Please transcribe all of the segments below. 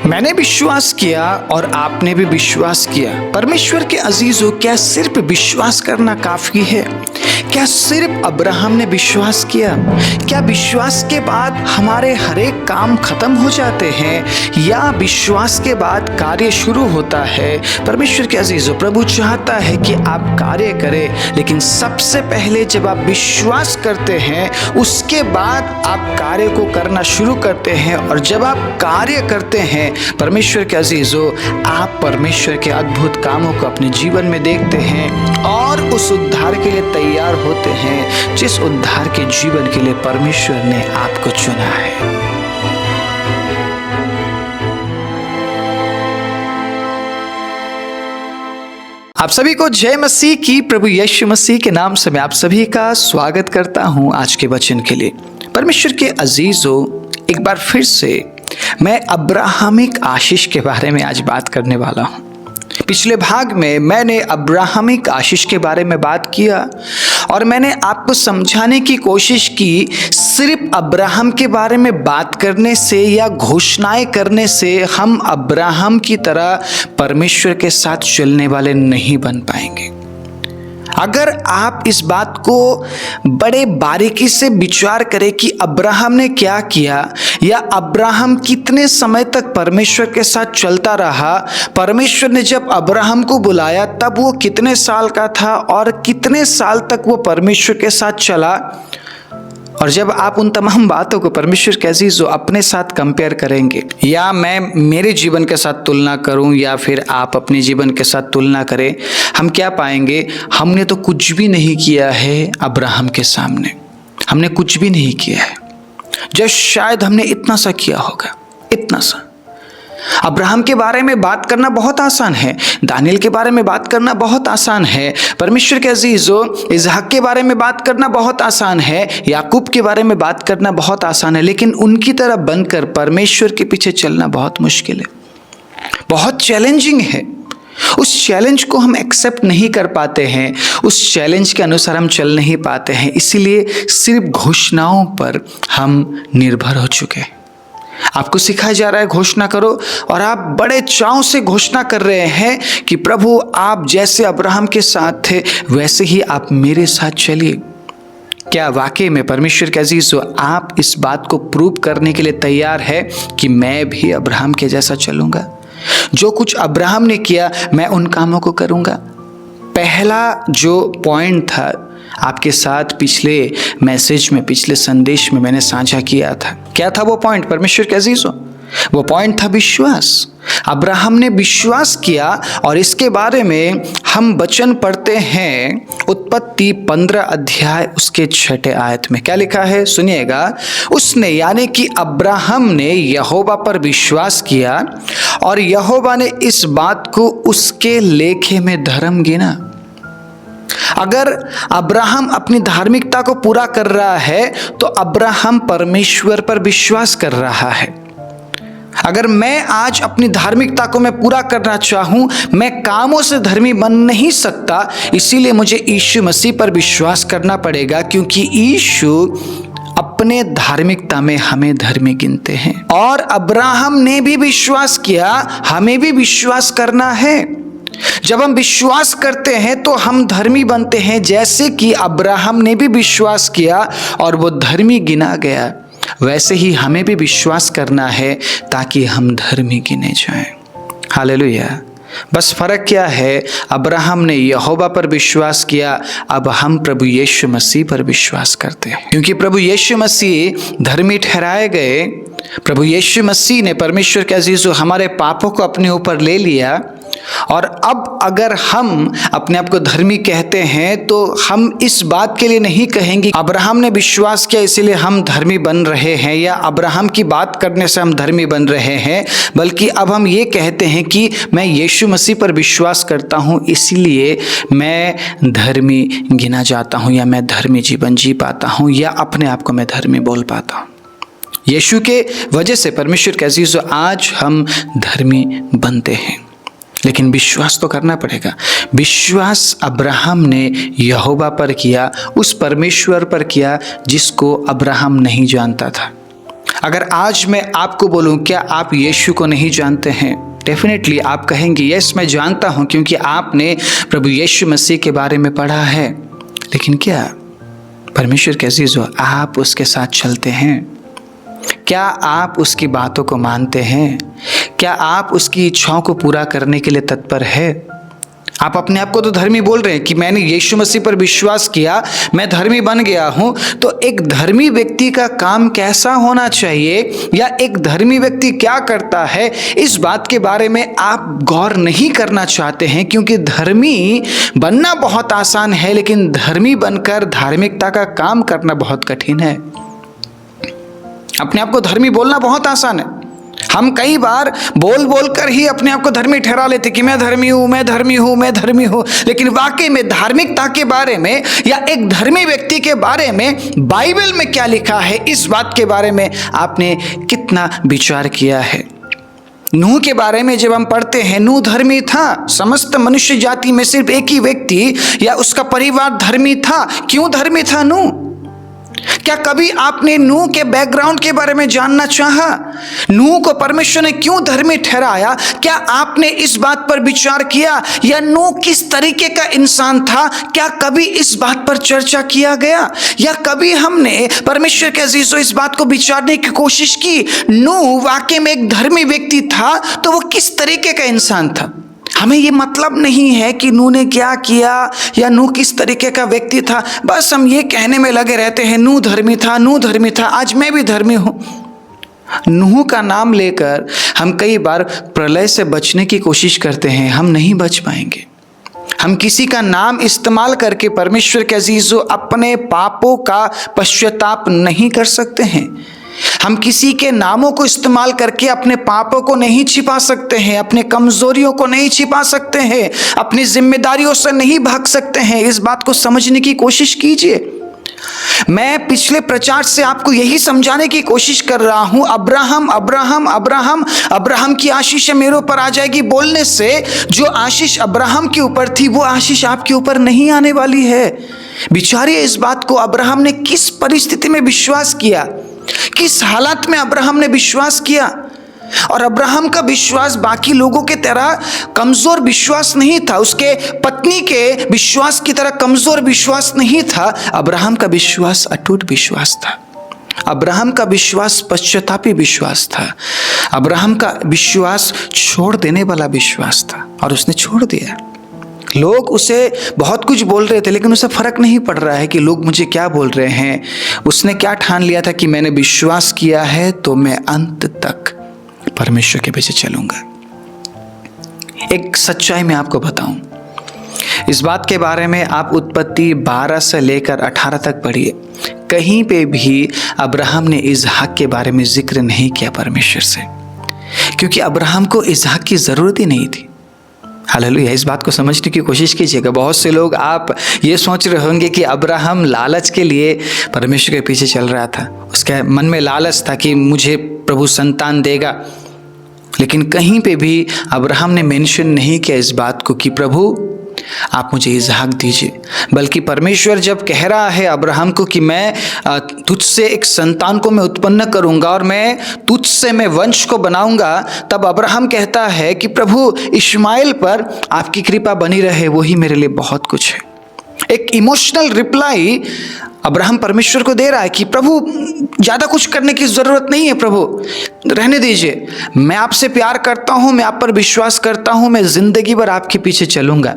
मैंने विश्वास किया और आपने भी विश्वास किया। परमेश्वर के अजीजों, क्या सिर्फ विश्वास करना काफी है? क्या सिर्फ अब्राहम ने विश्वास किया? क्या विश्वास के बाद हमारे हर एक काम खत्म हो जाते हैं या विश्वास के बाद कार्य शुरू होता है? परमेश्वर के अजीजों, प्रभु चाहता है कि आप कार्य करें, लेकिन सबसे पहले जब आप विश्वास करते हैं उसके बाद आप कार्य को करना शुरू करते हैं। और जब आप कार्य करते हैं परमेश्वर के अजीजों, आप परमेश्वर के अद्भुत कामों को अपने जीवन में देखते हैं और उस उद्धार के लिए तैयार होते हैं जिस उद्धार के जीवन के लिए परमेश्वर ने आपको चुना है। आप सभी को जय मसीह की। प्रभु यीशु मसीह के नाम से मैं आप सभी का स्वागत करता हूं आज के वचन के लिए। परमेश्वर के अजीजों, एक बार फिर से मैं अब्राहमिक आशीष के बारे में आज बात करने वाला हूं। पिछले भाग में मैंने अब्राहमिक आशीष के बारे में बात किया और मैंने आपको समझाने की कोशिश की, सिर्फ अब्राहम के बारे में बात करने से या घोषणाएं करने से हम अब्राहम की तरह परमेश्वर के साथ चलने वाले नहीं बन पाएंगे। अगर आप इस बात को बड़े बारीकी से विचार करें कि अब्राहम ने क्या किया या अब्राहम कितने समय तक परमेश्वर के साथ चलता रहा, परमेश्वर ने जब अब्राहम को बुलाया तब वो कितने साल का था और कितने साल तक वो परमेश्वर के साथ चला, और जब आप उन तमाम बातों को परमेश्वर के अजीजों अपने साथ कंपेयर करेंगे, या मैं मेरे जीवन के साथ तुलना करूं या फिर आप अपने जीवन के साथ तुलना करें, हम क्या पाएंगे? हमने तो कुछ भी नहीं किया है अब्राहम के सामने। हमने कुछ भी नहीं किया है। जो शायद हमने इतना सा किया होगा, इतना सा। अब्राहम के बारे में बात करना बहुत आसान है, दानियल के बारे में बात करना बहुत आसान है, परमेश्वर के अजीजों इसहाक के बारे में बात करना बहुत आसान है, याकूब के बारे में बात करना बहुत आसान है, लेकिन उनकी तरह बनकर परमेश्वर के पीछे चलना बहुत मुश्किल है, बहुत चैलेंजिंग है। उस चैलेंज को हम एक्सेप्ट नहीं कर पाते हैं, उस चैलेंज के अनुसार हम चल नहीं पाते हैं, इसीलिए सिर्फ घोषणाओं पर हम निर्भर हो चुके हैं। आपको सिखाया जा रहा है घोषणा करो, और आप बड़े चाव से घोषणा कर रहे हैं कि प्रभु आप जैसे अब्राहम के साथ थे वैसे ही आप मेरे साथ चलिए। क्या वाकई में परमेश्वर के अजीजों आप इस बात को प्रूव करने के लिए तैयार है कि मैं भी अब्राहम के जैसा चलूंगा? जो कुछ अब्राहम ने किया मैं उन कामों को करूंगा। पहला जो पॉइंट था आपके साथ पिछले मैसेज में, पिछले संदेश में मैंने साझा किया था। क्या था वो पॉइंट परमेश्वर के अजीजों? वो पॉइंट था विश्वास। अब्राहम ने विश्वास किया और इसके बारे में हम वचन पढ़ते हैं उत्पत्ति 15 अध्याय उसके 6 आयत में। क्या लिखा है सुनिएगा। उसने यानी कि अब्राहम ने यहोवा पर विश्वास किया और यहोवा ने इस बात को उसके लेखे में धर्म गिना। अगर अब्राहम अपनी धार्मिकता को पूरा कर रहा है तो अब्राहम परमेश्वर पर विश्वास कर रहा है। अगर मैं आज अपनी धार्मिकता को मैं पूरा करना चाहूं, मैं कामों से धर्मी बन नहीं सकता, इसीलिए मुझे यीशु मसीह पर विश्वास करना पड़ेगा, क्योंकि यीशु अपने धार्मिकता में हमें धर्मी गिनते हैं। और अब्राहम ने भी विश्वास किया, हमें भी विश्वास करना है। जब हम विश्वास करते हैं तो हम धर्मी बनते हैं, जैसे कि अब्राहम ने भी विश्वास किया और वो धर्मी गिना गया, वैसे ही हमें भी विश्वास करना है ताकि हम धर्मी गिने जाएं। हालेलुया। बस फर्क क्या है? अब्राहम ने यहोवा पर विश्वास किया, अब हम प्रभु यीशु मसीह पर विश्वास करते हैं, क्योंकि प्रभु यीशु मसीह धर्मी ठहराए गए। प्रभु यीशु मसीह ने परमेश्वर के अजीजों हमारे पापों को अपने ऊपर ले लिया, और अब अगर हम अपने आप को धर्मी कहते हैं तो हम इस बात के लिए नहीं कहेंगे अब्राहम ने विश्वास किया इसीलिए हम धर्मी बन रहे हैं, या अब्राहम की बात करने से हम धर्मी बन रहे हैं, बल्कि अब हम ये कहते हैं कि मैं यीशु मसीह पर विश्वास करता हूँ इसलिए मैं धर्मी गिना जाता हूँ, या मैं धर्मी जीवन जी पाता हूँ, या अपने आप को मैं धर्मी बोल पाता हूँ। यीशु के वजह से परमेश्वर के अजीजों आज हम धर्मी बनते हैं, लेकिन विश्वास तो करना पड़ेगा। विश्वास अब्राहम ने यहोवा पर किया, उस परमेश्वर पर किया जिसको अब्राहम नहीं जानता था। अगर आज मैं आपको बोलूं क्या आप यीशु को नहीं जानते हैं, डेफिनेटली आप कहेंगे यस मैं जानता हूं, क्योंकि आपने प्रभु यीशु मसीह के बारे में पढ़ा है। लेकिन क्या परमेश्वर के अजीजों, आप उसके साथ चलते हैं? क्या आप उसकी बातों को मानते हैं? क्या आप उसकी इच्छाओं को पूरा करने के लिए तत्पर है? आप अपने आप को तो धर्मी बोल रहे हैं कि मैंने यीशु मसीह पर विश्वास किया, मैं धर्मी बन गया हूं। तो एक धर्मी व्यक्ति का काम कैसा होना चाहिए या एक धर्मी व्यक्ति क्या करता है, इस बात के बारे में आप गौर नहीं करना चाहते हैं। क्योंकि धर्मी बनना बहुत आसान है, लेकिन धर्मी बनकर धार्मिकता का काम करना बहुत कठिन है। अपने आप को धर्मी बोलना बहुत आसान है। हम कई बार बोल बोल कर ही अपने आप को धर्मी ठहरा लेते कि मैं धर्मी हूं, मैं धर्मी हूं, मैं धर्मी हूं। लेकिन वाकई में धार्मिकता के बारे में या एक धर्मी व्यक्ति के बारे में बाइबल में क्या लिखा है, इस बात के बारे में आपने कितना विचार किया है? नूह के बारे में जब हम पढ़ते हैं, नूह धर्मी था। समस्त मनुष्य जाति में सिर्फ एक ही व्यक्ति या उसका परिवार धर्मी था। क्यों धर्मी था नूह? क्या कभी आपने नूह के बैकग्राउंड के बारे में जानना चाहा? नूह को परमेश्वर ने क्यों धर्मी ठहराया? क्या आपने इस बात पर विचार किया? या नूह किस तरीके का इंसान था, क्या कभी इस बात पर चर्चा किया गया? या कभी हमने परमेश्वर के अजीजों इस बात को विचारने की कोशिश की, नूह वाकई में एक धर्मी व्यक्ति था तो वो किस तरीके का इंसान था? हमें ये मतलब नहीं है कि नूह ने क्या किया या नूह किस तरीके का व्यक्ति था। बस हम ये कहने में लगे रहते हैं नूह धर्मी था, नूह धर्मी था, आज मैं भी धर्मी हूं। नूह का नाम लेकर हम कई बार प्रलय से बचने की कोशिश करते हैं, हम नहीं बच पाएंगे। हम किसी का नाम इस्तेमाल करके परमेश्वर के अजीजों अपने पापों का पश्चाताप नहीं कर सकते हैं। हम किसी के नामों को इस्तेमाल करके अपने पापों को नहीं छिपा सकते हैं, अपने कमजोरियों को नहीं छिपा सकते हैं, अपनी जिम्मेदारियों से नहीं भाग सकते हैं। इस बात को समझने की कोशिश कीजिए। मैं पिछले प्रचार से आपको यही समझाने की कोशिश कर रहा हूं, अब्राहम अब्राहम अब्राहम अब्राहम की आशीष मेरे ऊपर आ जाएगी बोलने से जो आशीष अब्राहम के ऊपर थी वो आशीष आपके ऊपर नहीं आने वाली है। विचारिए इस बात को, अब्राहम ने किस परिस्थिति में विश्वास किया, किस हालात में अब्राहम ने विश्वास किया। और अब्राहम का विश्वास बाकी लोगों के तरह कमजोर विश्वास नहीं था, उसके पत्नी के विश्वास की तरह कमजोर विश्वास नहीं था। अब्राहम का विश्वास अटूट विश्वास था। अब्राहम का विश्वास पश्चातापी विश्वास था। अब्राहम का विश्वास छोड़ देने वाला विश्वास था और उसने छोड़ दिया। लोग उसे बहुत कुछ बोल रहे थे, लेकिन उसे फर्क नहीं पड़ रहा है कि लोग मुझे क्या बोल रहे हैं। उसने क्या ठान लिया था कि मैंने विश्वास किया है तो मैं अंत तक परमेश्वर के पीछे चलूंगा। एक सच्चाई मैं आपको बताऊं, इस बात के बारे में आप उत्पत्ति 12 से लेकर 18 तक पढ़िए। कहीं पे भी अब्राहम ने इसहाक के बारे में जिक्र नहीं किया परमेश्वर से, क्योंकि अब्राहम को इसहाक की जरूरत ही नहीं थी। हालेलुया, इस बात को समझने की कोशिश कीजिएगा। बहुत से लोग आप ये सोच रहे होंगे कि अब्राहम लालच के लिए परमेश्वर के पीछे चल रहा था, उसके मन में लालच था कि मुझे प्रभु संतान देगा। लेकिन कहीं पे भी अब्राहम ने मेंशन नहीं किया इस बात को कि प्रभु आप मुझे इसहाक दीजिए, बल्कि परमेश्वर जब कह रहा है अब्राहम को कि मैं तुझसे एक संतान को मैं उत्पन्न करूंगा और मैं तुझसे मैं वंश को बनाऊंगा, तब अब्राहम कहता है कि प्रभु इश्माइल पर आपकी कृपा बनी रहे, वही मेरे लिए बहुत कुछ है। एक इमोशनल रिप्लाई अब्राहम परमेश्वर को दे रहा है कि प्रभु ज़्यादा कुछ करने की ज़रूरत नहीं है, प्रभु रहने दीजिए, मैं आपसे प्यार करता हूँ, मैं आप पर विश्वास करता हूँ, मैं ज़िंदगी भर आपके पीछे चलूँगा।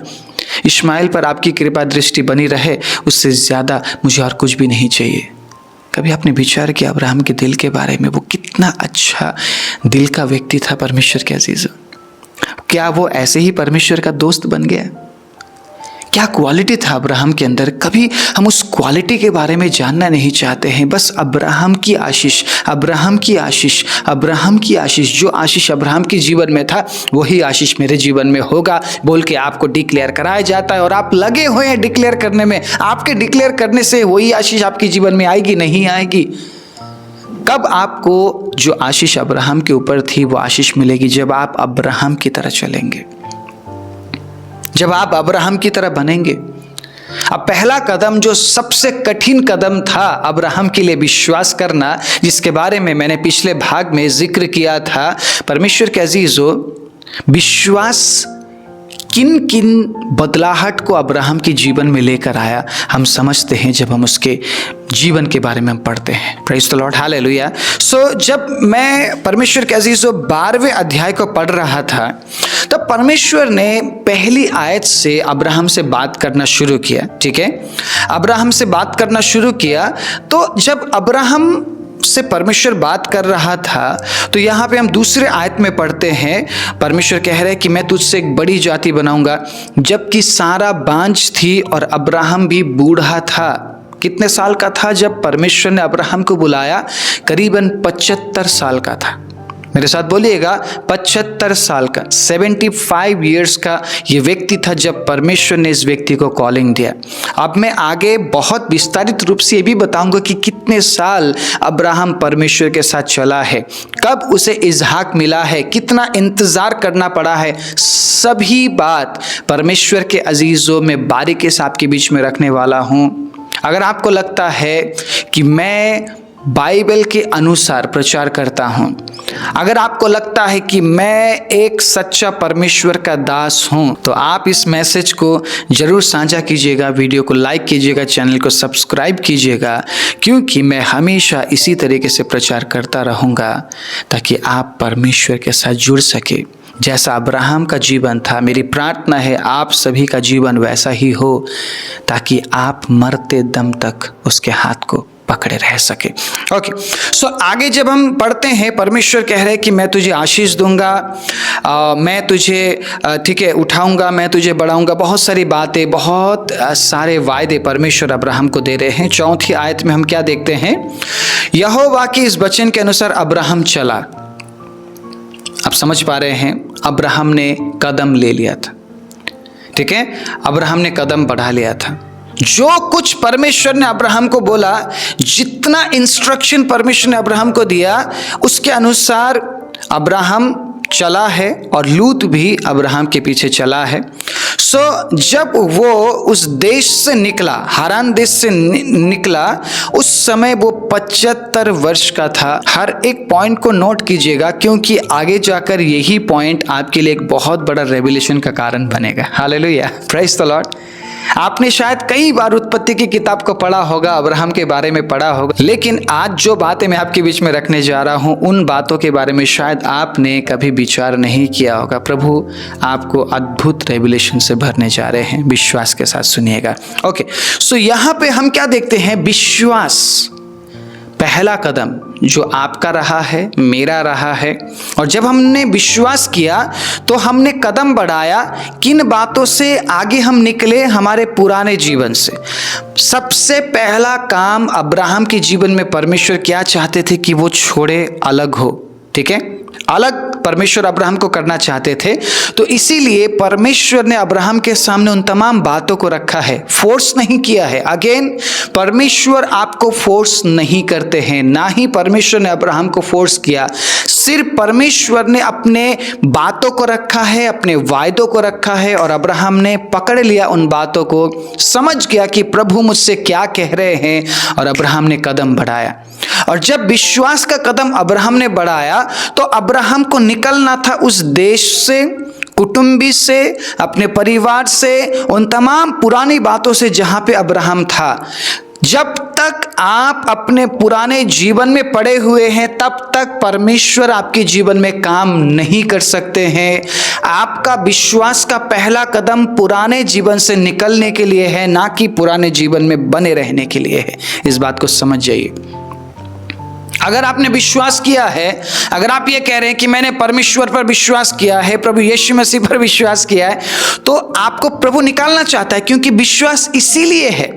इश्माइल पर आपकी कृपा दृष्टि बनी रहे, उससे ज़्यादा मुझे और कुछ भी नहीं चाहिए। कभी आपने विचार किया अब्राहम के दिल के बारे में? वो कितना अच्छा दिल का व्यक्ति था परमेश्वर के अजीज़। क्या वो ऐसे ही परमेश्वर का दोस्त बन गया? क्या क्वालिटी था अब्राहम के अंदर? कभी हम उस क्वालिटी के बारे में जानना नहीं चाहते हैं। बस अब्राहम की आशीष, अब्राहम की आशीष, अब्राहम की आशीष, जो आशीष अब्राहम के जीवन में था वही आशीष मेरे जीवन में होगा बोल के आपको डिक्लेयर कराया जाता है। और आप लगे हुए हैं डिक्लेयर करने में। आपके डिक्लेयर करने से वही आशीष आपके जीवन में आएगी? नहीं आएगी। कब आपको जो आशीष अब्राहम के ऊपर थी वो आशीष मिलेगी? जब आप अब्राहम की तरह चलेंगे, जब आप अब्राहम की तरह बनेंगे। अब पहला कदम जो सबसे कठिन कदम था अब्राहम के लिए विश्वास करना, जिसके बारे में मैंने पिछले भाग में जिक्र किया था। परमेश्वर के अजीजों, विश्वास किन किन बदलाहट को अब्राहम के जीवन में लेकर आया हम समझते हैं जब हम उसके जीवन के बारे में हम पढ़ते हैं। Praise the lord, hallelujah. So जब मैं परमेश्वर के अजीजों 12वें अध्याय को पढ़ रहा था, तब परमेश्वर ने पहली आयत से अब्राहम से बात करना शुरू किया। ठीक है, अब्राहम से बात करना शुरू किया। तो जब अब्राहम से परमेश्वर बात कर रहा था, तो यहाँ पे हम दूसरे आयत में पढ़ते हैं, परमेश्वर कह रहे हैं कि मैं तुझसे एक बड़ी जाति बनाऊंगा। जबकि सारा बांझ थी और अब्राहम भी बूढ़ा था। कितने साल का था जब परमेश्वर ने अब्राहम को बुलाया? करीबन 75 साल का था। मेरे साथ बोलिएगा, 75 साल का, 75 ईयर्स का ये व्यक्ति था जब परमेश्वर ने इस व्यक्ति को कॉलिंग दिया। अब मैं आगे बहुत विस्तारित रूप से ये भी बताऊंगा कि कितने साल अब्राहम परमेश्वर के साथ चला है, कब उसे इजहाक मिला है, कितना इंतजार करना पड़ा है। सभी बात परमेश्वर के अजीजों में बारीकी से आपके बीच में रखने वाला हूं। अगर आपको लगता है कि मैं बाइबल के अनुसार प्रचार करता हूं, अगर आपको लगता है कि मैं एक सच्चा परमेश्वर का दास हूं, तो आप इस मैसेज को जरूर साझा कीजिएगा, वीडियो को लाइक कीजिएगा, चैनल को सब्सक्राइब कीजिएगा, क्योंकि मैं हमेशा इसी तरीके से प्रचार करता रहूंगा ताकि आप परमेश्वर के साथ जुड़ सके। जैसा अब्राहम का जीवन था, मेरी प्रार्थना है आप सभी का जीवन वैसा ही हो, ताकि आप मरते दम तक उसके हाथ को पकड़े रह सके। ओके, सो आगे जब हम पढ़ते हैं, परमेश्वर कह रहे हैं कि मैं तुझे आशीष दूंगा, मैं तुझे ठीक है उठाऊंगा, मैं तुझे बढ़ाऊंगा। बहुत सारी बातें, बहुत सारे वायदे परमेश्वर अब्राहम को दे रहे हैं। 4थी आयत में हम क्या देखते हैं? यहोवा के इस वचन के अनुसार अब्राहम चला। आप समझ पा रहे हैं, अब्राहम ने कदम ले लिया था। ठीक है, अब्राहम ने कदम बढ़ा लिया था। जो कुछ परमेश्वर ने अब्राहम को बोला, जितना इंस्ट्रक्शन परमेश्वर ने अब्राहम को दिया, उसके अनुसार अब्राहम चला है और लूत भी अब्राहम के पीछे चला है। सो जब वो उस देश से निकला, हारान देश से निकला, उस समय वो 75 वर्ष का था। हर एक पॉइंट को नोट कीजिएगा, क्योंकि आगे जाकर यही पॉइंट आपके लिए एक बहुत बड़ा रेवलेशन का कारण बनेगा। Hallelujah, praise the Lord. आपने शायद कई बार उत्पत्ति की किताब को पढ़ा होगा, अब्राहम के बारे में पढ़ा होगा, लेकिन आज जो बातें मैं आपके बीच में रखने जा रहा हूं, उन बातों के बारे में शायद आपने कभी विचार नहीं किया होगा। प्रभु आपको अद्भुत रेवलेशन से भरने जा रहे हैं, विश्वास के साथ सुनिएगा। ओके, सो यहां पे हम क्या देखते हैं? विश्वास पहला कदम जो आपका रहा है, मेरा रहा है। और जब हमने विश्वास किया तो हमने कदम बढ़ाया। किन बातों से आगे हम निकले? हमारे पुराने जीवन से। सबसे पहला काम अब्राहम के जीवन में परमेश्वर क्या चाहते थे? कि वो छोड़े, अलग हो। ठीक है, अलग परमेश्वर अब्राहम को करना चाहते थे। तो इसीलिए परमेश्वर ने अब्राहम के सामने उन तमाम बातों को रखा है, फोर्स नहीं किया है। अगेन, परमेश्वर आपको फोर्स नहीं करते हैं, ना ही परमेश्वर ने अब्राहम को फोर्स किया। सिर्फ परमेश्वर ने अपने बातों को रखा है, अपने वायदों को रखा है, और अब्राहम ने पकड़ लिया उन बातों को, समझ गया कि प्रभु मुझसे क्या कह रहे हैं, और अब्राहम ने कदम बढ़ाया। और जब विश्वास का कदम अब्राहम ने बढ़ाया, तो अब्राहम को निकलना था उस देश से, कुटुंबी से, अपने परिवार से, उन तमाम पुरानी बातों से जहां पे अब्राहम था। जब तक आप अपने पुराने जीवन में पड़े हुए हैं, तब तक परमेश्वर आपके जीवन में काम नहीं कर सकते हैं। आपका विश्वास का पहला कदम पुराने जीवन से निकलने के लिए है, ना कि पुराने जीवन में बने रहने के लिए है। इस बात को समझ जाइए। अगर आपने विश्वास किया है, अगर आप ये कह रहे हैं कि मैंने परमेश्वर पर विश्वास किया है, प्रभु यीशु मसीह पर विश्वास किया है, तो आपको प्रभु निकालना चाहता है, क्योंकि विश्वास इसीलिए है।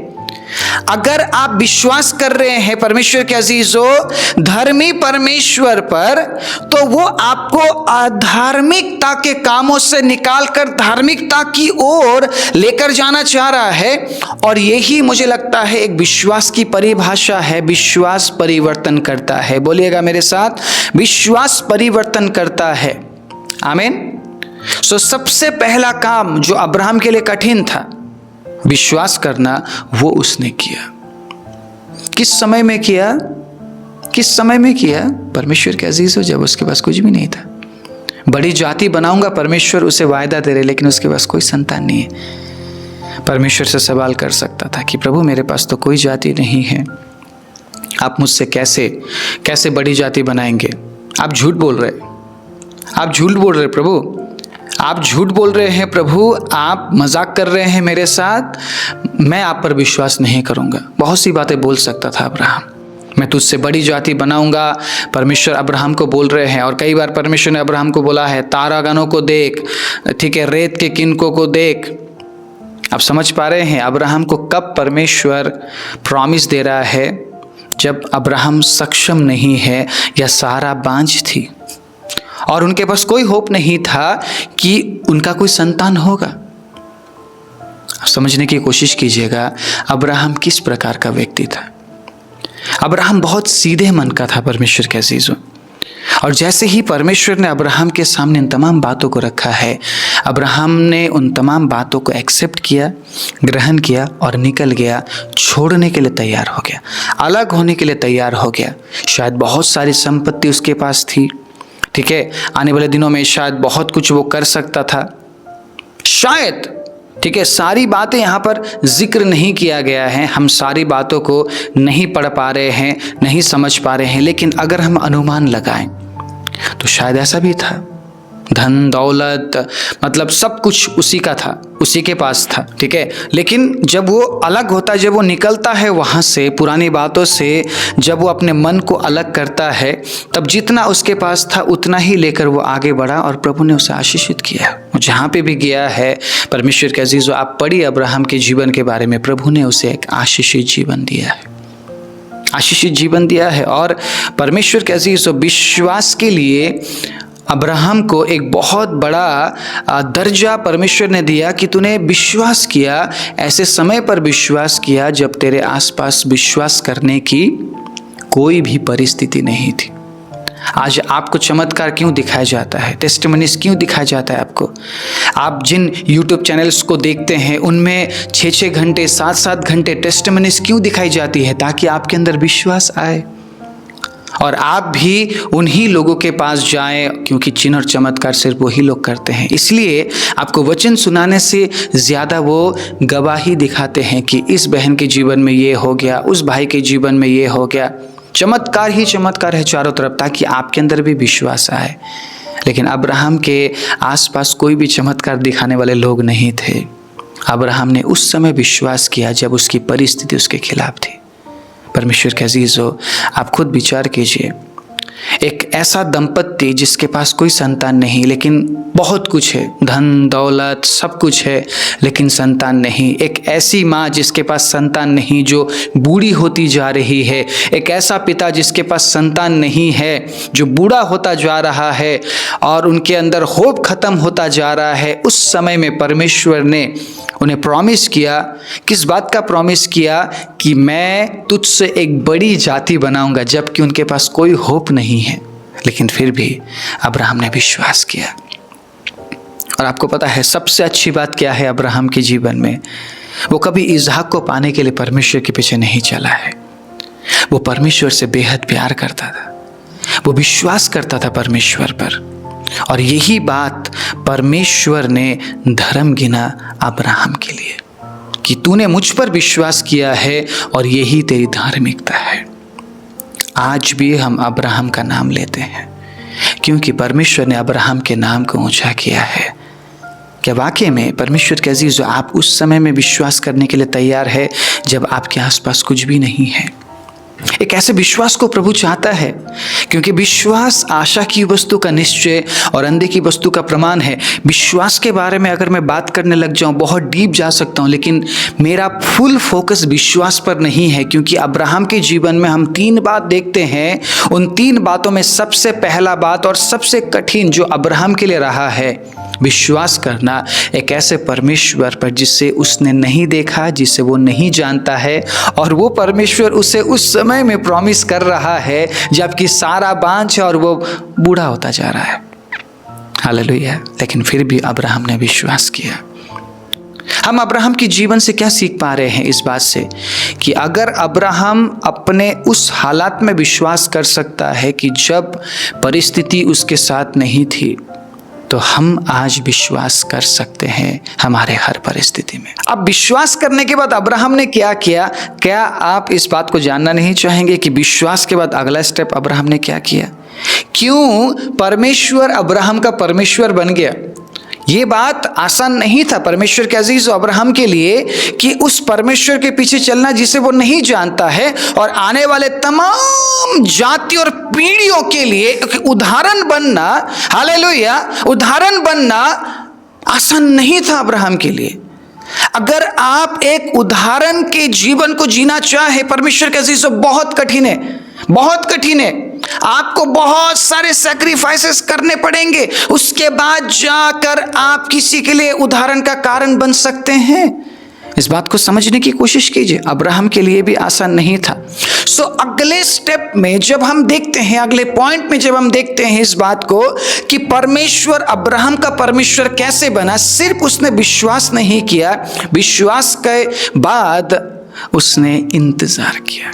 अगर आप विश्वास कर रहे हैं परमेश्वर के अजीजों धर्मी परमेश्वर पर, तो वो आपको अधार्मिकता के कामों से निकालकर धार्मिकता की ओर लेकर जाना चाह रहा है। और यही मुझे लगता है एक विश्वास की परिभाषा है। विश्वास परिवर्तन करता है। बोलिएगा मेरे साथ, विश्वास परिवर्तन करता है। आमीन। सो सबसे पहला काम जो अब्राहम के लिए कठिन था, विश्वास करना वो उसने किया। किस समय में किया? किस समय में किया? परमेश्वर के अजीजों, जब उसके पास कुछ भी नहीं था। बड़ी जाति बनाऊंगा परमेश्वर उसे वायदा दे रहे, लेकिन उसके पास कोई संतान नहीं है। परमेश्वर से सवाल कर सकता था कि प्रभु मेरे पास तो कोई जाति नहीं है, आप मुझसे कैसे बड़ी जाति बनाएंगे? आप झूठ बोल रहे, आप झूठ बोल रहे प्रभु, आप झूठ बोल रहे हैं प्रभु, आप मजाक कर रहे हैं मेरे साथ, मैं आप पर विश्वास नहीं करूंगा। बहुत सी बातें बोल सकता था अब्राहम, मैं तुझसे बड़ी जाति बनाऊंगा, परमेश्वर अब्राहम को बोल रहे हैं। और कई बार परमेश्वर ने अब्राहम को बोला है, तारागणों को देख, ठीक है, रेत के किनकों को देख। आप समझ पा रहे हैं अब्राहम को कब परमेश्वर प्रॉमिस दे रहा है? जब अब्राहम सक्षम नहीं है या सारा बांझ थी और उनके पास कोई होप नहीं था कि उनका कोई संतान होगा। समझने की कोशिश कीजिएगा अब्राहम किस प्रकार का व्यक्ति था। अब्राहम बहुत सीधे मन का था परमेश्वर के अजीजों, और जैसे ही परमेश्वर ने अब्राहम के सामने इन तमाम बातों को रखा है, अब्राहम ने उन तमाम बातों को एक्सेप्ट किया, ग्रहण किया और निकल गया, छोड़ने के लिए तैयार हो गया, अलग होने के लिए तैयार हो गया। शायद बहुत सारी संपत्ति उसके पास थी, ठीक है, आने वाले दिनों में शायद बहुत कुछ वो कर सकता था, शायद, ठीक है। सारी बातें यहाँ पर जिक्र नहीं किया गया है, हम सारी बातों को नहीं पढ़ पा रहे हैं, नहीं समझ पा रहे हैं, लेकिन अगर हम अनुमान लगाएं तो शायद ऐसा भी था। धन दौलत मतलब सब कुछ उसी का था, उसी के पास था, ठीक है। लेकिन जब वो अलग होता है, जब वो निकलता है वहाँ से, पुरानी बातों से, जब वो अपने मन को अलग करता है, तब जितना उसके पास था उतना ही लेकर वो आगे बढ़ा और प्रभु ने उसे आशीषित किया। जहाँ पे भी गया है परमेश्वर के अजीजों, आप पढ़िए अब्राहम के जीवन के बारे में, प्रभु ने उसे एक आशीषित जीवन दिया है, आशीषित जीवन दिया है। और परमेश्वर के अजीजों, विश्वास के लिए अब्राहम को एक बहुत बड़ा दर्जा परमेश्वर ने दिया कि तूने विश्वास किया, ऐसे समय पर विश्वास किया जब तेरे आसपास विश्वास करने की कोई भी परिस्थिति नहीं थी। आज आपको चमत्कार क्यों दिखाया जाता है, टेस्टिमनीज क्यों दिखाया जाता है आपको? आप जिन यूट्यूब चैनल्स को देखते हैं उनमें 6-6 घंटे 7-7 घंटे टेस्टिमनीज क्यों दिखाई जाती है? ताकि आपके अंदर विश्वास आए और आप भी उन्हीं लोगों के पास जाएं, क्योंकि चिन्ह और चमत्कार सिर्फ वही लोग करते हैं। इसलिए आपको वचन सुनाने से ज़्यादा वो गवाही दिखाते हैं कि इस बहन के जीवन में ये हो गया, उस भाई के जीवन में ये हो गया। चमत्कार ही चमत्कार है चारों तरफ, ताकि आपके अंदर भी विश्वास आए। लेकिन अब्राहम के आसपास कोई भी चमत्कार दिखाने वाले लोग नहीं थे। अब्राहम ने उस समय विश्वास किया जब उसकी परिस्थिति उसके खिलाफ थी। परमेश्वर के अजीजों, आप खुद विचार कीजिए, एक ऐसा दंपत्ति जिसके पास कोई संतान नहीं, लेकिन बहुत कुछ है, धन दौलत सब कुछ है, लेकिन संतान नहीं। एक ऐसी माँ जिसके पास संतान नहीं, जो बूढ़ी होती जा रही है। एक ऐसा पिता जिसके पास संतान नहीं है, जो बूढ़ा होता जा रहा है और उनके अंदर होप खत्म होता जा रहा है। उस समय में परमेश्वर ने उन्हें प्रॉमिस किया। किस बात का प्रॉमिस किया? कि मैं तुझसे एक बड़ी जाति बनाऊंगा, जबकि उनके पास कोई होप नहीं है। लेकिन फिर भी अब्राहम ने विश्वास किया। और आपको पता है सबसे अच्छी बात क्या है अब्राहम के जीवन में? वो कभी इसहाक को पाने के लिए परमेश्वर के पीछे नहीं चला है। वो परमेश्वर से बेहद प्यार करता था, वो विश्वास करता था परमेश्वर पर, और यही बात परमेश्वर ने धर्म गिना अब्राहम के लिए कि तूने मुझ पर विश्वास किया है और यही तेरी धार्मिकता है। आज भी हम अब्राहम का नाम लेते हैं क्योंकि परमेश्वर ने अब्राहम के नाम को ऊंचा किया है। क्या वाकई में परमेश्वर के अजीजों, आप उस समय में विश्वास करने के लिए तैयार है जब आपके आसपास कुछ भी नहीं है? एक ऐसे विश्वास को प्रभु चाहता है, क्योंकि विश्वास आशा की वस्तु का निश्चय और अंधे की वस्तु का प्रमाण है। विश्वास के बारे में अगर मैं बात करने लग जाऊं, बहुत डीप जा सकता हूं, लेकिन मेरा फुल फोकस विश्वास पर नहीं है, क्योंकि अब्राहम के जीवन में हम 3 बात देखते हैं। उन 3 बातों में सबसे पहला बात और सबसे कठिन जो अब्राहम के लिए रहा है, विश्वास करना एक ऐसे परमेश्वर पर जिसे उसने नहीं देखा, जिसे वो नहीं जानता है, और वो परमेश्वर उसे उस समय में प्रॉमिस कर रहा है जबकि सारा बांझ है और वो बूढ़ा होता जा रहा है। हालेलुया। लेकिन फिर भी अब्राहम ने विश्वास किया। हम अब्राहम के जीवन से क्या सीख पा रहे हैं इस बात से कि अगर अब्राहम अपने उस हालात में विश्वास कर सकता है कि जब परिस्थिति उसके साथ नहीं थी, तो हम आज विश्वास कर सकते हैं हमारे हर परिस्थिति में। अब विश्वास करने के बाद अब्राहम ने क्या किया? क्या आप इस बात को जानना नहीं चाहेंगे कि विश्वास के बाद अगला स्टेप अब्राहम ने क्या किया? क्यों परमेश्वर अब्राहम का परमेश्वर बन गया? ये बात आसान नहीं था परमेश्वर के अजीज अब्राहम के लिए कि उस परमेश्वर के पीछे चलना जिसे वो नहीं जानता है, और आने वाले तमाम जाति और पीढ़ियों के लिए उदाहरण बनना, हालेलुया, उदाहरण बनना आसान नहीं था अब्राहम के लिए। अगर आप एक उदाहरण के जीवन को जीना चाहे परमेश्वर के अजीज, बहुत कठिन है, बहुत कठिन है। आपको बहुत सारे सैक्रिफाइसेस करने पड़ेंगे, उसके बाद जाकर आप किसी के लिए उदाहरण का कारण बन सकते हैं। इस बात को समझने की कोशिश कीजिए। अब्राहम के लिए भी आसान नहीं था। सो अगले स्टेप में जब हम देखते हैं, अगले पॉइंट में जब हम देखते हैं इस बात को कि परमेश्वर अब्राहम का परमेश्वर कैसे बना, सिर्फ उसने विश्वास नहीं किया, विश्वास के बाद उसने इंतजार किया।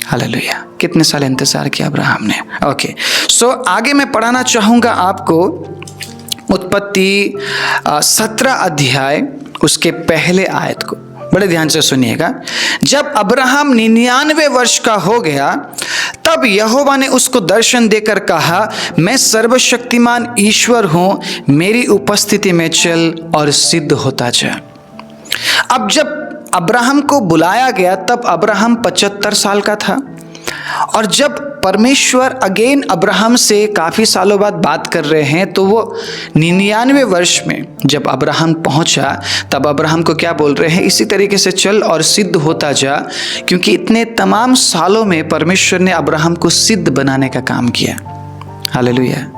हालेलुया। कितने साल इंतजार किया अब्राहम ने? ओके, सो आगे मैं पढ़ाना चाहूंगा आपको उत्पत्ति 17 अध्याय उसके पहले आयत को। बड़े ध्यान से सुनिएगा। जब अब्राहम 99 वर्ष का हो गया, तब यहोवा ने उसको दर्शन देकर कहा, मैं सर्वशक्तिमान ईश्वर हूं, मेरी उपस्थिति में चल और सिद्ध होता जा। अब जब अब्राहम को बुलाया गया तब अब्राहम 75 साल का था, और जब परमेश्वर अगेन अब्राहम से काफ़ी सालों बाद बात कर रहे हैं, तो वो 99 वर्ष में जब अब्राहम पहुंचा तब अब्राहम को क्या बोल रहे हैं? इसी तरीके से चल और सिद्ध होता जा, क्योंकि इतने तमाम सालों में परमेश्वर ने अब्राहम को सिद्ध बनाने का काम किया। हालेलुया।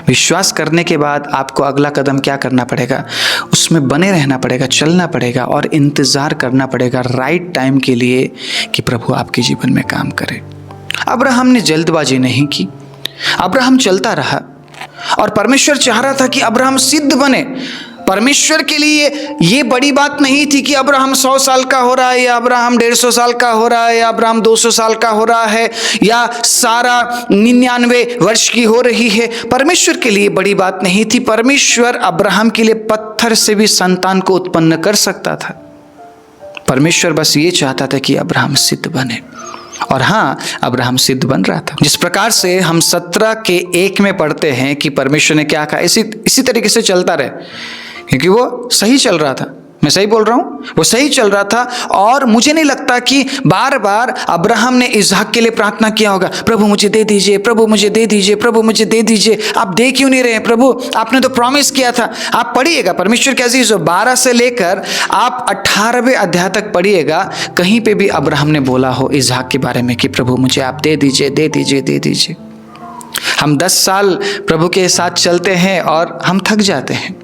विश्वास करने के बाद आपको अगला कदम क्या करना पड़ेगा? उसमें बने रहना पड़ेगा, चलना पड़ेगा और इंतज़ार करना पड़ेगा राइट टाइम के लिए कि प्रभु आपके जीवन में काम करे। अब्राहम ने जल्दबाजी नहीं की, अब्राहम चलता रहा, और परमेश्वर चाह रहा था कि अब्राहम सिद्ध बने। परमेश्वर के लिए ये बड़ी बात नहीं थी कि अब्राहम 100 साल का हो रहा है, या अब्राहम 150 साल का हो रहा है, या अब्राहम 200 साल का हो रहा है, या सारा 99 वर्ष की हो रही है। परमेश्वर के लिए बड़ी बात नहीं थी। परमेश्वर अब्राहम के लिए पत्थर से भी संतान को उत्पन्न कर सकता था। परमेश्वर बस ये चाहता था कि अब्राहम सिद्ध बने, और हाँ, अब्राहम सिद्ध बन रहा था। जिस प्रकार से हम 17:1 में पढ़ते हैं कि परमेश्वर ने क्या कहा, इसी तरीके से चलता रहे, क्योंकि वो सही चल रहा था। मैं सही बोल रहा हूँ? वो सही चल रहा था, और मुझे नहीं लगता कि बार बार अब्राहम ने इसहाक के लिए प्रार्थना किया होगा, प्रभु मुझे दे दीजिए, प्रभु मुझे दे दीजिए, प्रभु मुझे दे दीजिए। आप दे क्यों नहीं रहे प्रभु? आपने तो प्रॉमिस किया था। आप पढ़िएगा परमेश्वर के अजीज़ों, 12 से लेकर आप 18वें अध्याय तक पढ़िएगा, कहीं पे भी अब्राहम ने बोला हो इसहाक के बारे में कि प्रभु मुझे आप दे दीजिए, दे दीजिए, दे दीजिए। हम 10 साल प्रभु के साथ चलते हैं और हम थक जाते हैं।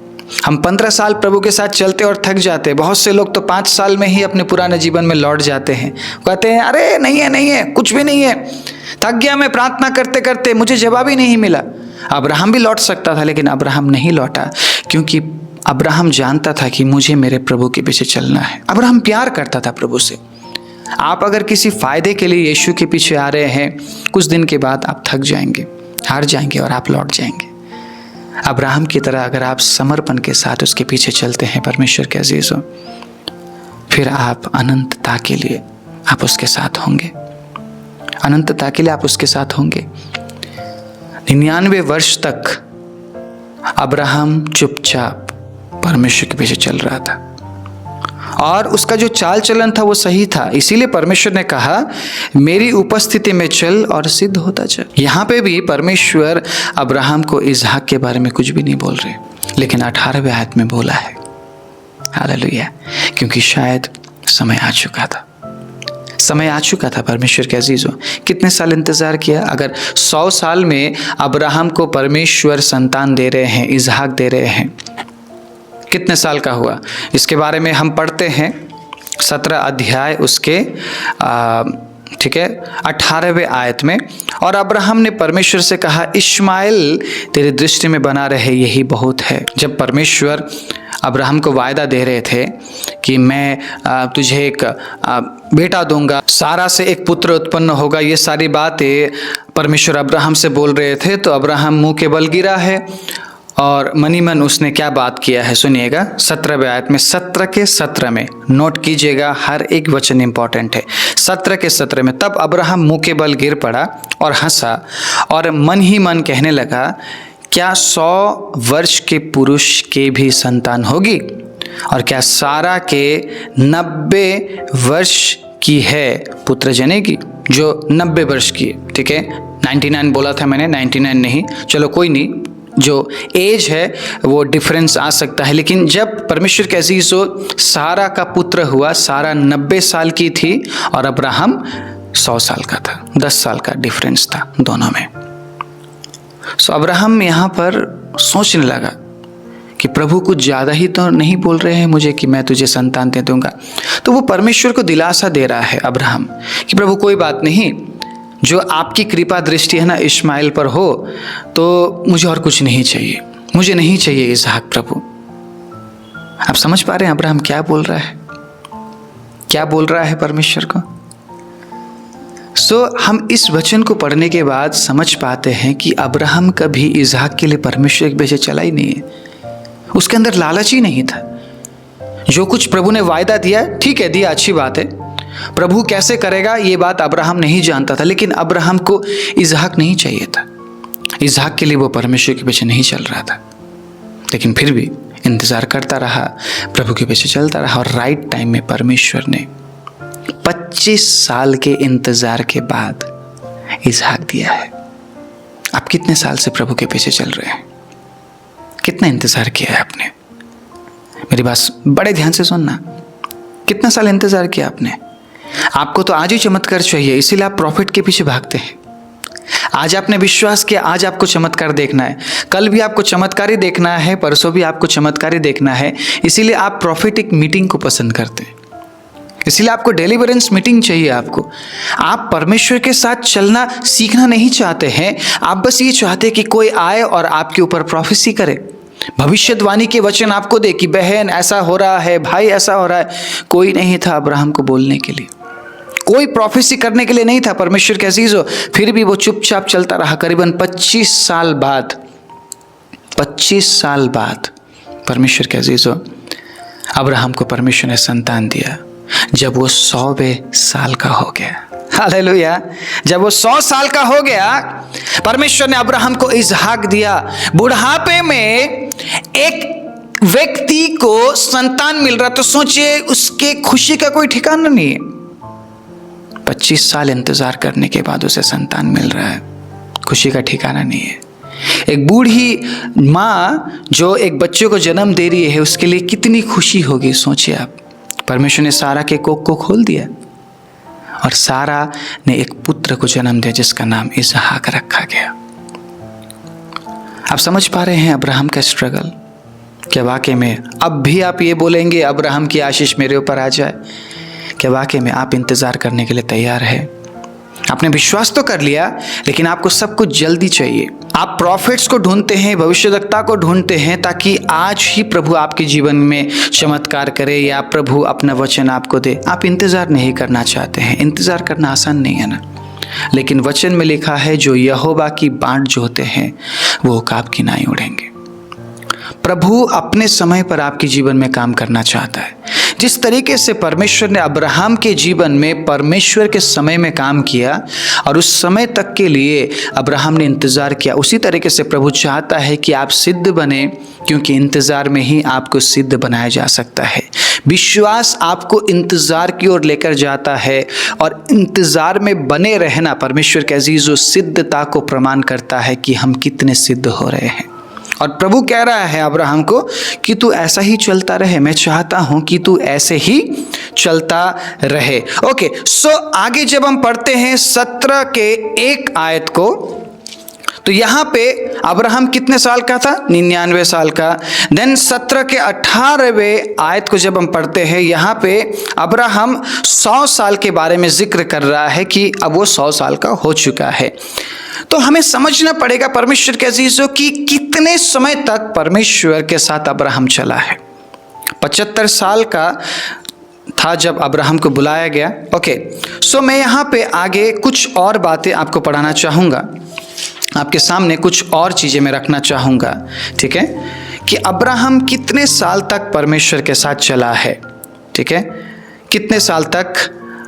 हम 15 साल प्रभु के साथ चलते और थक जाते हैं। बहुत से लोग तो 5 साल में ही अपने पुराने जीवन में लौट जाते हैं। कहते हैं अरे नहीं है, नहीं है, कुछ भी नहीं है, थक गया मैं प्रार्थना करते करते, मुझे जवाब ही नहीं मिला। अब्राहम भी लौट सकता था, लेकिन अब्राहम नहीं लौटा, क्योंकि अब्राहम जानता था कि मुझे मेरे प्रभु के पीछे चलना है। अब्राहम प्यार करता था प्रभु से। आप अगर किसी फायदे के लिए यीशु के पीछे आ रहे हैं, कुछ दिन के बाद आप थक जाएंगे, हार जाएंगे और आप लौट जाएंगे। अब्राहम की तरह अगर आप समर्पण के साथ उसके पीछे चलते हैं परमेश्वर के अजीज़ों, फिर आप अनंतता के लिए आप उसके साथ होंगे, अनंतता के लिए आप उसके साथ होंगे। 99 वर्ष तक अब्राहम चुपचाप परमेश्वर के पीछे चल रहा था, और उसका जो चाल चलन था वो सही था। इसीलिए परमेश्वर ने कहा मेरी उपस्थिति में चल और सिद्ध होता चल। यहाँ पे भी परमेश्वर अब्राहम को इसहाक के बारे में कुछ भी नहीं बोल रहे, लेकिन 18वें आयत में बोला है। हालेलुया। क्योंकि शायद समय आ चुका था, समय आ चुका था। परमेश्वर के अजीज़ों, कितने साल इंतजार किया? अगर 100 साल में अब्राहम को परमेश्वर संतान दे रहे हैं, इसहाक दे रहे हैं, कितने साल का हुआ? इसके बारे में हम पढ़ते हैं 17 अध्याय उसके 18वें आयत में। और अब्राहम ने परमेश्वर से कहा, इश्माएल तेरी दृष्टि में बना रहे, यही बहुत है। जब परमेश्वर अब्राहम को वायदा दे रहे थे कि मैं तुझे एक बेटा दूंगा, सारा से एक पुत्र उत्पन्न होगा, ये सारी बातें परमेश्वर अब्राहम से बोल रहे थे। तो अब्राहम मुंह के बल गिरा है और मनी मन उसने क्या बात किया है सुनिएगा। 17वें आयत में, 17 के 17 में, नोट कीजिएगा, हर एक वचन इंपॉर्टेंट है। 17 के 17 में, तब अब्राहम मुंह के बल गिर पड़ा और हंसा और मन ही मन कहने लगा, क्या 100 वर्ष के पुरुष के भी संतान होगी? और क्या सारा के 90 वर्ष की है पुत्र जनेगी? जो 90 वर्ष की है, ठीक है, 99 बोला था मैंने, 99 नहीं, चलो कोई नहीं, जो एज है वो डिफरेंस आ सकता है। लेकिन जब परमेश्वर के अजीजों सारा का पुत्र हुआ, सारा 90 साल की थी और अब्राहम 100 साल का था, 10 साल का डिफरेंस था दोनों में। सो अब्राहम यहाँ पर सोचने लगा कि प्रभु कुछ ज़्यादा ही तो नहीं बोल रहे हैं मुझे कि मैं तुझे संतान दे दूंगा। तो वो परमेश्वर को दिलासा दे रहा है अब्राहम कि प्रभु कोई बात नहीं, जो आपकी कृपा दृष्टि है ना इश्माइल पर हो, तो मुझे और कुछ नहीं चाहिए, मुझे नहीं चाहिए इसहाक। प्रभु आप समझ पा रहे हैं अब्राहम क्या बोल रहा है, क्या बोल रहा है परमेश्वर को। हम इस वचन को पढ़ने के बाद समझ पाते हैं कि अब्राहम कभी इसहाक के लिए परमेश्वर के पीछे चला ही नहीं है। उसके अंदर लालच ही नहीं था। जो कुछ प्रभु ने वायदा दिया, ठीक है दिया, अच्छी बात है, प्रभु कैसे करेगा ये बात अब्राहम नहीं जानता था। लेकिन अब्राहम को इसहाक नहीं चाहिए था, इसहाक के लिए वो परमेश्वर के पीछे नहीं चल रहा था। लेकिन फिर भी इंतजार करता रहा, प्रभु के पीछे चलता रहा और राइट टाइम में परमेश्वर ने 25 साल के इंतजार के बाद इसहाक दिया है। आप कितने साल से प्रभु के पीछे चल रहे हैं? कितना इंतजार किया है आपने? मेरी बात बड़े ध्यान से सुनना। कितना साल इंतजार किया आपने? आपको तो आज ही चमत्कार चाहिए, इसीलिए आप प्रॉफिट के पीछे भागते हैं। आज आपने विश्वास किया, आज आपको चमत्कार देखना है, कल भी आपको चमत्कार ही देखना है, परसों भी आपको चमत्कार ही देखना है, इसीलिए आप प्रॉफिटिक मीटिंग को पसंद करते हैं, इसीलिए आपको डिलीवरेंस मीटिंग चाहिए। आप परमेश्वर के साथ चलना सीखना नहीं चाहते हैं, आप बस ये चाहते हैं कि कोई आए और आपके ऊपर प्रोफेसी करे, भविष्यवाणी के वचन आपको दे कि बहन ऐसा हो रहा है, भाई ऐसा हो रहा है। कोई नहीं था अब्राहम को बोलने के लिए, कोई प्रोफेसी करने के लिए नहीं था परमेश्वर के अजीजों। फिर भी वो चुपचाप चलता रहा। करीबन 25 साल बाद, 25 साल बाद परमेश्वर के अजीजों अब्राहम को परमेश्वर ने संतान दिया जब वो 100वें साल का हो गया। हालेलुया। जब वो 100 साल का हो गया, परमेश्वर ने अब्राहम को इसहाक दिया। बुढ़ापे में एक व्यक्ति को संतान मिल रहा, तो सोचिए उसके खुशी का कोई ठिकाना नहीं है। 25 साल इंतजार करने के बाद उसे संतान मिल रहा है, खुशी का ठिकाना नहीं है। एक बूढ़ी माँ जो एक बच्चे को जन्म दे रही है, उसके लिए कितनी खुशी होगी सोचिए आप। परमेश्वर ने सारा के कोख को खोल दिया और सारा ने एक पुत्र को जन्म दिया जिसका नाम इसहाक रखा गया। आप समझ पा रहे हैं अब्राहम का स्ट्रगल? क्या वाकई में अब भी आप ये बोलेंगे अब्राहम की आशीष मेरे ऊपर आ जाए? क्या वाकई में आप इंतजार करने के लिए तैयार है? आपने विश्वास तो कर लिया, लेकिन आपको सब कुछ जल्दी चाहिए। आप प्रॉफिट्स को ढूंढते हैं, भविष्यवक्ता को ढूंढते हैं ताकि आज ही प्रभु आपके जीवन में चमत्कार करे या प्रभु अपना वचन आपको दे। आप इंतजार नहीं करना चाहते हैं। इंतजार करना आसान नहीं है ना, लेकिन वचन में लिखा है जो यहोवा की बाट जोते हैं वो उकाब की नाई उड़ेंगे। प्रभु अपने समय पर आपके जीवन में काम करना चाहता है। जिस तरीके से परमेश्वर ने अब्राहम के जीवन में परमेश्वर के समय में काम किया और उस समय तक के लिए अब्राहम ने इंतजार किया, उसी तरीके से प्रभु चाहता है कि आप सिद्ध बने, क्योंकि इंतजार में ही आपको सिद्ध बनाया जा सकता है। विश्वास आपको इंतजार की ओर लेकर जाता है और इंतजार में बने रहना परमेश्वर के अजीजों सिद्धता को प्रमाण करता है कि हम कितने सिद्ध हो रहे हैं। और प्रभु कह रहा है अब्राहम को कि तू ऐसा ही चलता रहे, मैं चाहता हूं कि तू ऐसे ही चलता रहे। ओके, सो आगे जब हम पढ़ते हैं 17 के 1 आयत को, तो यहां पे अब्राहम कितने साल का था? 99 साल का। देन 17 के 18वें आयत को जब हम पढ़ते हैं, यहां पे अब्राहम 100 साल के बारे में जिक्र कर रहा है कि अब वो 100 साल का हो चुका है। तो हमें समझना पड़ेगा परमेश्वर के अजीजों की कितने समय तक परमेश्वर के साथ अब्राहम चला है। 75 साल का था जब अब्राहम को बुलाया गया। ओके, सो मैं यहाँ पे आगे कुछ और बातें आपको पढ़ाना चाहूँगा, आपके सामने कुछ और चीज़ें मैं रखना चाहूँगा, ठीक है, कि अब्राहम कितने साल तक परमेश्वर के साथ चला है। ठीक है, कितने साल तक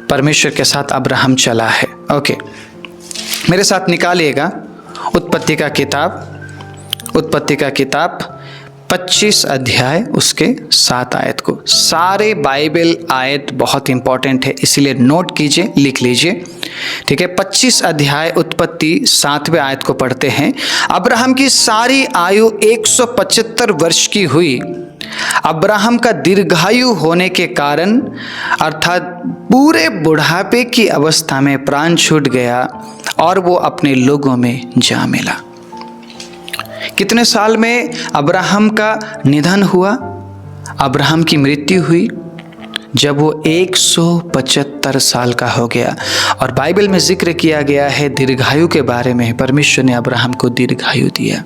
परमेश्वर के साथ अब्राहम चला है। ओके, मेरे साथ निकालिएगा उत्पत्ति का किताब 25 अध्याय उसके 7 आयत को। सारे बाइबल आयत बहुत इंपॉर्टेंट है, इसीलिए नोट कीजिए, लिख लीजिए। ठीक है, 25 अध्याय उत्पत्ति 7वें आयत को पढ़ते हैं। अब्राहम की सारी आयु 175 वर्ष की हुई। अब्राहम का दीर्घायु होने के कारण अर्थात पूरे बुढ़ापे की अवस्था में प्राण छूट गया और वो अपने लोगों में जा मिला। कितने साल में अब्राहम का निधन हुआ? अब्राहम की मृत्यु हुई जब वो 175 साल का हो गया। और बाइबल में जिक्र किया गया है दीर्घायु के बारे में। परमेश्वर ने अब्राहम को दीर्घायु दिया।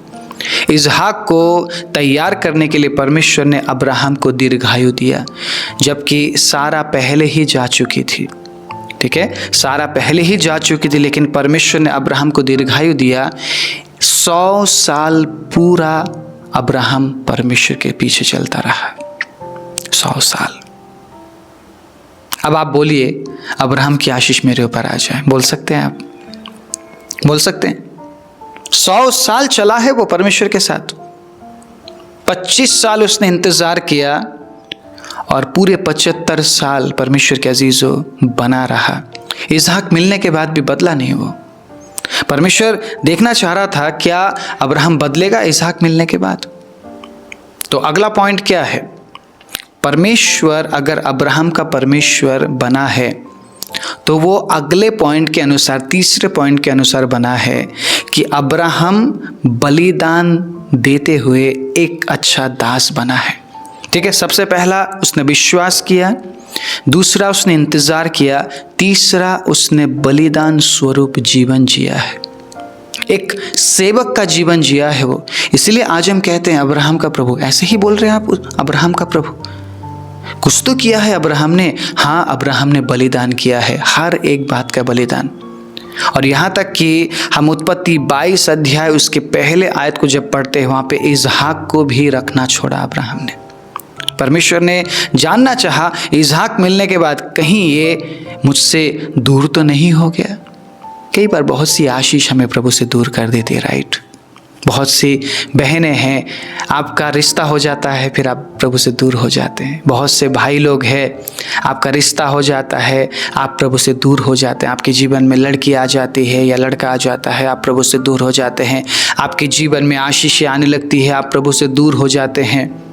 इसहाक को तैयार करने के लिए परमेश्वर ने अब्राहम को दीर्घायु दिया, जबकि सारा पहले ही जा चुकी थी। ठीक है, सारा पहले ही जा चुकी थी, लेकिन परमेश्वर ने अब्राहम को दीर्घायु दिया। 100 साल पूरा अब्राहम परमेश्वर के पीछे चलता रहा। 100 साल। अब आप बोलिए, अब्राहम की आशीष मेरे ऊपर आ जाए। बोल सकते हैं आप? बोल सकते हैं? 100 साल चला है वो परमेश्वर के साथ। 25 साल उसने इंतजार किया और पूरे 75 साल परमेश्वर के अजीजों बना रहा। इसहाक मिलने के बाद भी बदला नहीं वो। परमेश्वर देखना चाह रहा था क्या अब्राहम बदलेगा इसहाक मिलने के बाद। तो अगला पॉइंट क्या है? परमेश्वर अगर अब्राहम का परमेश्वर बना है तो वो अगले पॉइंट के अनुसार, तीसरे पॉइंट के अनुसार बना है कि अब्राहम बलिदान देते हुए एक अच्छा दास बना है। ठीक है, सबसे पहला उसने विश्वास किया, दूसरा उसने इंतजार किया, तीसरा उसने बलिदान स्वरूप जीवन जिया है। एक सेवक का जीवन जिया है वो। इसलिए आज हम कहते हैं अब्राहम का प्रभु। ऐसे ही बोल रहे हैं आप, अब्राहम का प्रभु। कुछ तो किया है अब्राहम ने। हाँ, अब्राहम ने बलिदान किया है, हर एक बात का बलिदान। और यहाँ तक कि हम उत्पत्ति 22 अध्याय उसके पहले आयत को जब पढ़ते हैं, वहाँ पे इसहाक को भी रखना छोड़ा अब्राहम ने। परमेश्वर ने जानना चाहा इसहाक मिलने के बाद कहीं ये मुझसे दूर तो नहीं हो गया। कई बार बहुत सी आशीष हमें प्रभु से दूर कर देती है, राइट। बहुत सी बहनें हैं, आपका रिश्ता हो जाता है फिर आप प्रभु से दूर हो जाते हैं। बहुत से भाई लोग हैं, आपका रिश्ता हो जाता है, आप प्रभु से दूर हो जाते हैं। आपके जीवन में लड़की आ जाती है या लड़का आ जाता है, आप प्रभु से दूर हो जाते हैं। आपके जीवन में आशीषें आने लगती है, आप प्रभु से दूर हो जाते हैं।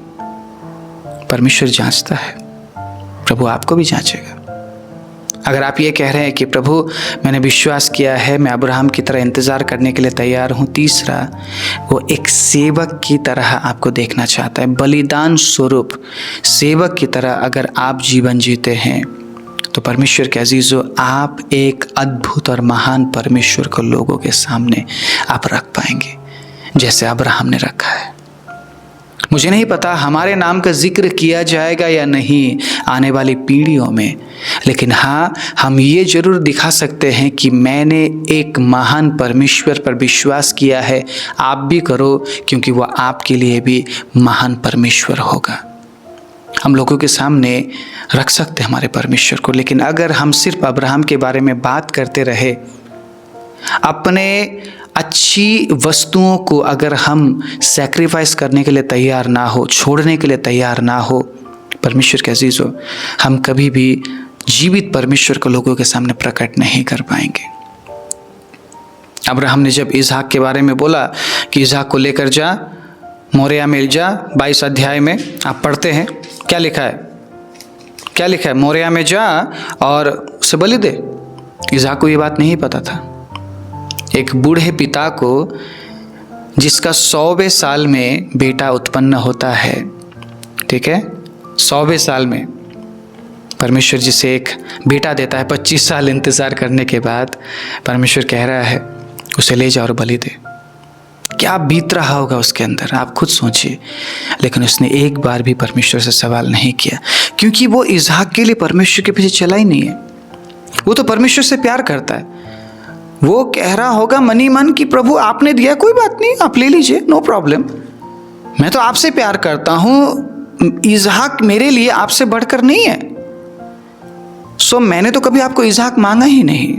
परमेश्वर जांचता है, प्रभु आपको भी जांचेगा। अगर आप ये कह रहे हैं कि प्रभु मैंने विश्वास किया है, मैं अब्राहम की तरह इंतज़ार करने के लिए तैयार हूँ। तीसरा, वो एक सेवक की तरह आपको देखना चाहता है। बलिदान स्वरूप सेवक की तरह अगर आप जीवन जीते हैं तो परमेश्वर के अजीज़ों, आप एक अद्भुत और महान परमेश्वर को लोगों के सामने आप रख पाएंगे जैसे अब्राहम ने रखा है। मुझे नहीं पता हमारे नाम का जिक्र किया जाएगा या नहीं आने वाली पीढ़ियों में, लेकिन हाँ, हम ये जरूर दिखा सकते हैं कि मैंने एक महान परमेश्वर पर विश्वास किया है। आप भी करो, क्योंकि वह आपके लिए भी महान परमेश्वर होगा। हम लोगों के सामने रख सकते हैं हमारे परमेश्वर को, लेकिन अगर हम सिर्फ अब्राहम के बारे में बात करते रहे, अपने अच्छी वस्तुओं को अगर हम सैक्रिफाइस करने के लिए तैयार ना हो, छोड़ने के लिए तैयार ना हो, परमेश्वर के अजीज़ों, हम कभी भी जीवित परमेश्वर को लोगों के सामने प्रकट नहीं कर पाएंगे। अब्राहम ने जब इसहाक के बारे में बोला कि इसहाक को लेकर जा, मोरिया में जा, 22 अध्याय में आप पढ़ते हैं क्या लिखा है? क्या लिखा है? मोरिया में जा और उसे बलि दे। इसहाक को ये बात नहीं पता था। एक बूढ़े पिता को जिसका 100वें साल में बेटा उत्पन्न होता है, ठीक है, 100वें साल में परमेश्वर जिसे एक बेटा देता है, 25 साल इंतज़ार करने के बाद परमेश्वर कह रहा है उसे ले जा और बलि दे। क्या बीत रहा होगा उसके अंदर, आप खुद सोचिए। लेकिन उसने एक बार भी परमेश्वर से सवाल नहीं किया, क्योंकि वो इसहाक के लिए परमेश्वर के पीछे चला ही नहीं है। वो तो परमेश्वर से प्यार करता है। वो कह रहा होगा मन ही मन कि प्रभु आपने दिया, कोई बात नहीं, आप ले लीजिए, नो प्रॉब्लम, मैं तो आपसे प्यार करता हूं, इसहाक मेरे लिए आपसे बढ़कर नहीं है। सो मैंने तो कभी आपको इसहाक मांगा ही नहीं।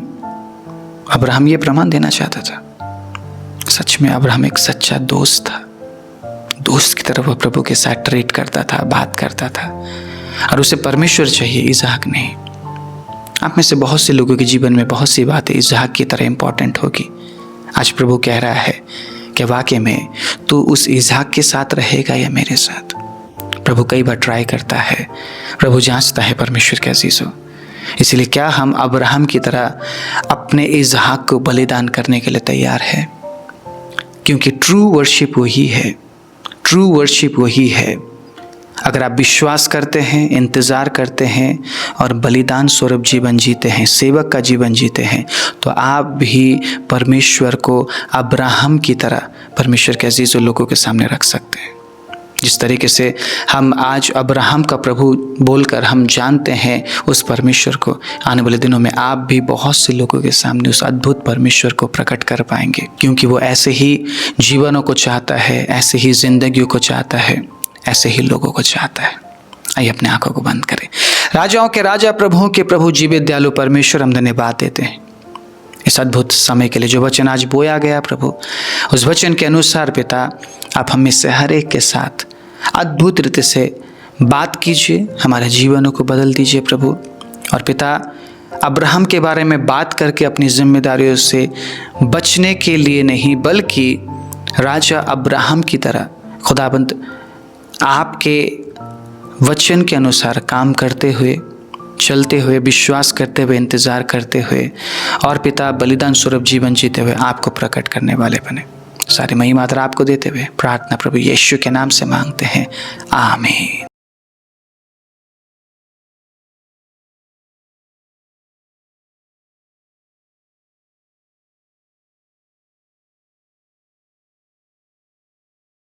अब्राहम ये प्रमाण देना चाहता था। सच में अब्राहम एक सच्चा दोस्त था। दोस्त की तरह वह प्रभु के साथ ट्रीट करता था, बात करता था, और उसे परमेश्वर चाहिए, इसहाक नहीं। आप में से बहुत से लोगों के जीवन में बहुत सी बातें इसहाक की तरह इंपॉर्टेंट होगी। आज प्रभु कह रहा है कि वाकई में तू उस इसहाक के साथ रहेगा या मेरे साथ। प्रभु कई बार ट्राई करता है, प्रभु जांचता है परमेश्वर के अजीजों। इसलिए क्या हम अब्राहम की तरह अपने इसहाक को बलिदान करने के लिए तैयार है? क्योंकि ट्रू वर्शिप वही है, ट्रू वर्शिप वही है। अगर आप विश्वास करते हैं, इंतज़ार करते हैं और बलिदान स्वरूप जीवन जीते हैं, सेवक का जीवन जीते हैं, तो आप भी परमेश्वर को अब्राहम की तरह परमेश्वर के अजीज़ लोगों के सामने रख सकते हैं। जिस तरीके से हम आज अब्राहम का प्रभु बोलकर हम जानते हैं उस परमेश्वर को, आने वाले दिनों में आप भी बहुत से लोगों के सामने उस अद्भुत परमेश्वर को प्रकट कर पाएंगे, क्योंकि वो ऐसे ही जीवनों को चाहता है, ऐसे ही जिंदगियों को चाहता है, ऐसे ही लोगों को चाहता है। आइए अपने आंखों को बंद करें। राजाओं के राजा, प्रभुओं के प्रभु, जीवित दयालु परमेश्वर, हम धन्यवाद देते हैं इस अद्भुत समय के लिए जो वचन आज बोया गया। प्रभु उस वचन के अनुसार पिता आप हमें से हर एक के साथ अद्भुत रीति से बात कीजिए, हमारे जीवनों को बदल दीजिए प्रभु। और पिता अब्राहम के बारे में बात करके अपनी जिम्मेदारियों से बचने के लिए नहीं, बल्कि राजा अब्राहम की तरह खुदाबंद आपके वचन के अनुसार काम करते हुए, चलते हुए, विश्वास करते हुए, इंतज़ार करते हुए और पिता बलिदान स्वरूप जीवन जीते हुए आपको प्रकट करने वाले बने। सारी महिमा आपको देते हुए प्रार्थना प्रभु यीशु के नाम से मांगते हैं, आमीन।